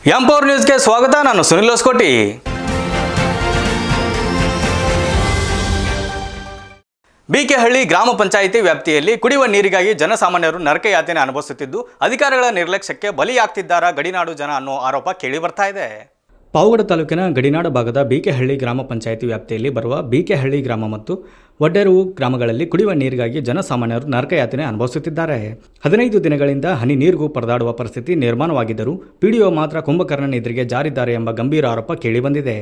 ಎಂ4 ನ್ಯೂಸ್ಗೆ ಸ್ವಾಗತ. ನಾನು ಸುನಿಲ್ ಹೊಸಕೋಟಿ. ಬಿಕೆಹಳ್ಳಿ ಗ್ರಾಮ ಪಂಚಾಯಿತಿ ವ್ಯಾಪ್ತಿಯಲ್ಲಿ ಕುಡಿಯುವ ನೀರಿಗಾಗಿ ಜನಸಾಮಾನ್ಯರು ನರಕಯಾತನೆ ಅನುಭವಿಸುತ್ತಿದ್ದು ಅಧಿಕಾರಿಗಳ ನಿರ್ಲಕ್ಷ್ಯಕ್ಕೆ ಬಲಿಯಾಗ್ತಿದ್ದಾರಾ ಗಡಿನಾಡು ಜನ ಅನ್ನೋ ಆರೋಪ ಕೇಳಿ ಬರ್ತಾ ಇದೆ. ಪಾವಗಡ ತಾಲೂಕಿನ ಗಡಿನಾಡ ಭಾಗದ ಬಿಕೆಹಳ್ಳಿ ಗ್ರಾಮ ಪಂಚಾಯಿತಿ ವ್ಯಾಪ್ತಿಯಲ್ಲಿ ಬರುವ ಬಿಕೆಹಳ್ಳಿ ಗ್ರಾಮ ಮತ್ತು ವಡ್ಡೇರುವು ಗ್ರಾಮಗಳಲ್ಲಿ ಕುಡಿಯುವ ನೀರಿಗಾಗಿ ಜನಸಾಮಾನ್ಯರು ನರಕಯಾತನೆ ಅನುಭವಿಸುತ್ತಿದ್ದಾರೆ. 15 ದಿನಗಳಿಂದ ಹನಿ ನೀರಿಗೂ ಪರದಾಡುವ ಪರಿಸ್ಥಿತಿ ನಿರ್ಮಾಣವಾಗಿದ್ದರೂ ಪಿಡಿಒ ಮಾತ್ರ ಕುಂಭಕರ್ಣನ ಎದುರಿಗೆ ಜಾರಿದ್ದಾರೆ ಎಂಬ ಗಂಭೀರ ಆರೋಪ ಕೇಳಿಬಂದಿದೆ.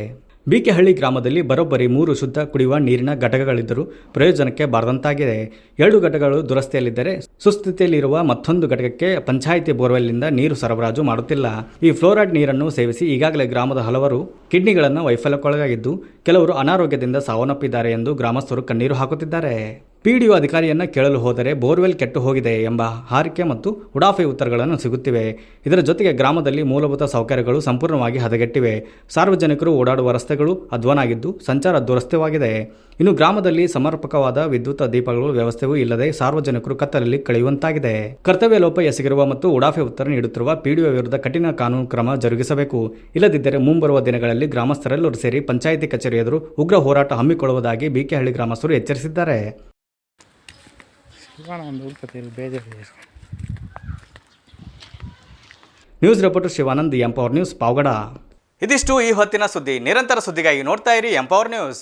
ಬಿಕೆಹಳ್ಳಿ ಗ್ರಾಮದಲ್ಲಿ ಬರೋಬ್ಬರಿ 3 ಶುದ್ಧ ಕುಡಿಯುವ ನೀರಿನ ಘಟಕಗಳಿದ್ದರೂ ಪ್ರಯೋಜನಕ್ಕೆ ಬಾರದಂತಾಗಿದೆ. 2 ಘಟಕಗಳು ದುರಸ್ತಿಯಲ್ಲಿದ್ದರೆ ಸುಸ್ಥಿತಿಯಲ್ಲಿರುವ ಮತ್ತೊಂದು ಘಟಕಕ್ಕೆ ಪಂಚಾಯಿತಿ ಬೋರ್ವೆಲ್ನಿಂದ ನೀರು ಸರಬರಾಜು ಮಾಡುತ್ತಿಲ್ಲ. ಈ ಫ್ಲೋರೈಡ್ ನೀರನ್ನು ಸೇವಿಸಿ ಈಗಾಗಲೇ ಗ್ರಾಮದ ಹಲವರು ಕಿಡ್ನಿಗಳನ್ನು ವೈಫಲ್ಯಕ್ಕೊಳಗಾಗಿದ್ದು ಕೆಲವರು ಅನಾರೋಗ್ಯದಿಂದ ಸಾವನ್ನಪ್ಪಿದ್ದಾರೆ ಎಂದು ಗ್ರಾಮಸ್ಥರು ಕಣ್ಣೀರು ಹಾಕುತ್ತಿದ್ದಾರೆ. ಪಿಡಿಒ ಅಧಿಕಾರಿಯನ್ನು ಕೇಳಲು ಹೋದರೆ ಬೋರ್ವೆಲ್ ಕೆಟ್ಟು ಹೋಗಿದೆ ಎಂಬ ಹಾರಿಕೆ ಮತ್ತು ಉಡಾಫೆ ಉತ್ತರಗಳನ್ನು ಸಿಗುತ್ತಿವೆ. ಇದರ ಜೊತೆಗೆ ಗ್ರಾಮದಲ್ಲಿ ಮೂಲಭೂತ ಸೌಕರ್ಯಗಳು ಸಂಪೂರ್ಣವಾಗಿ ಹದಗೆಟ್ಟಿವೆ. ಸಾರ್ವಜನಿಕರು ಓಡಾಡುವ ರಸ್ತೆಗಳು ಅಧ್ವಾನಾಗಿದ್ದು ಸಂಚಾರ ದುರಸ್ತಿವಾಗಿದೆ. ಇನ್ನು ಗ್ರಾಮದಲ್ಲಿ ಸಮರ್ಪಕವಾದ ವಿದ್ಯುತ್ ದೀಪಗಳು ವ್ಯವಸ್ಥೆಯೂ ಇಲ್ಲದೆ ಸಾರ್ವಜನಿಕರು ಕತ್ತಲಲ್ಲಿ ಕಳೆಯುವಂತಾಗಿದೆ. ಕರ್ತವ್ಯ ಲೋಪ ಎಸಗಿರುವ ಮತ್ತು ಉಡಾಫೆ ಉತ್ತರ ನೀಡುತ್ತಿರುವ ಪಿಡಿಒ ವಿರುದ್ಧ ಕಠಿಣ ಕಾನೂನು ಕ್ರಮ ಜರುಗಿಸಬೇಕು. ಇಲ್ಲದಿದ್ದರೆ ಮುಂಬರುವ ದಿನಗಳಲ್ಲಿ ಗ್ರಾಮಸ್ಥರೆಲ್ಲರೂ ಸೇರಿ ಪಂಚಾಯಿತಿ ಕಚೇರಿ ಎದುರು ಉಗ್ರ ಹೋರಾಟ ಹಮ್ಮಿಕೊಳ್ಳುವುದಾಗಿ ಬಿಕೆಹಳ್ಳಿ ಗ್ರಾಮಸ್ಥರು ಎಚ್ಚರಿಸಿದ್ದಾರೆ. ನ್ಯೂಸ್ ರಿಪೋರ್ಟರ್ ಶಿವಾನಂದ್, ಎಂ4 ನ್ಯೂಸ್, ಪಾವಗಡ. ಇದಿಷ್ಟು ಈ ಹೊತ್ತಿನ ಸುದ್ದಿ. ನಿರಂತರ ಸುದ್ದಿಗಾಗಿ ನೋಡ್ತಾ ಇರಿ ಎಂ4 ನ್ಯೂಸ್.